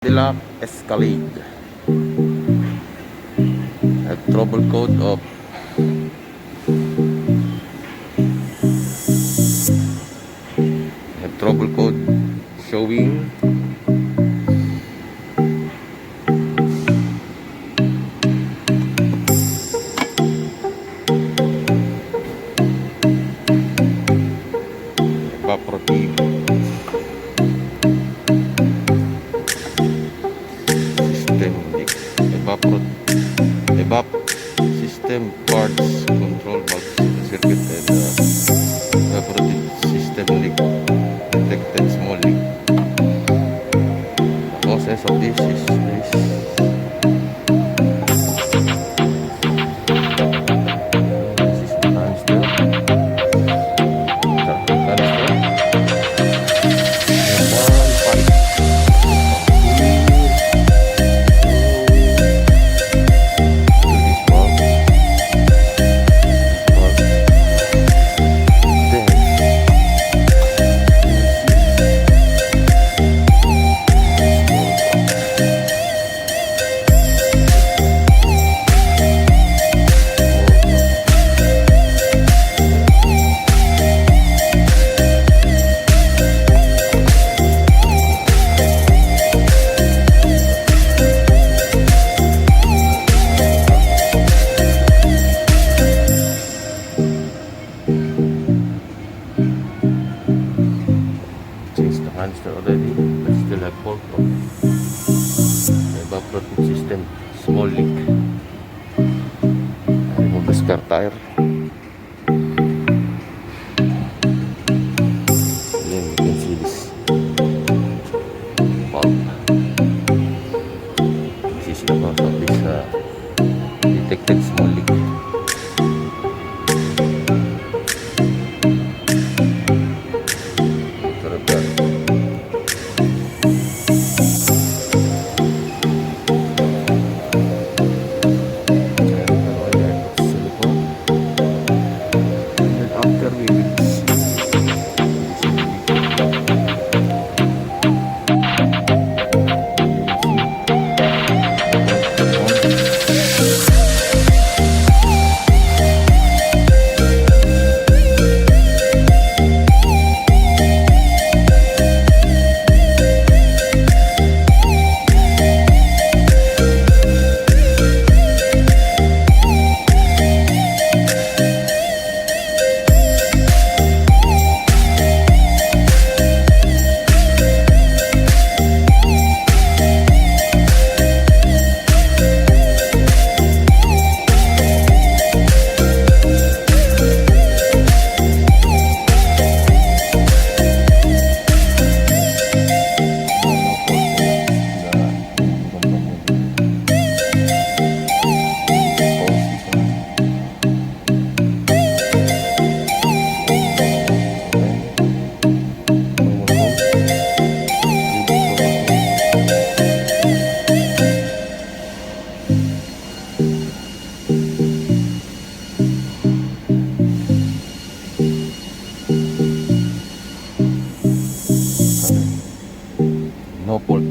Cadillac Escalade. A trouble code of showing evaporative system leak, evap system parts control valve circuit, and evaporative system leak detected small leak. The causes of this is answer already, but still have fault of the evaporative system, small leak. I remove the spare tire. Then you can see this valve. This is the cause of this detected small leak. No fault.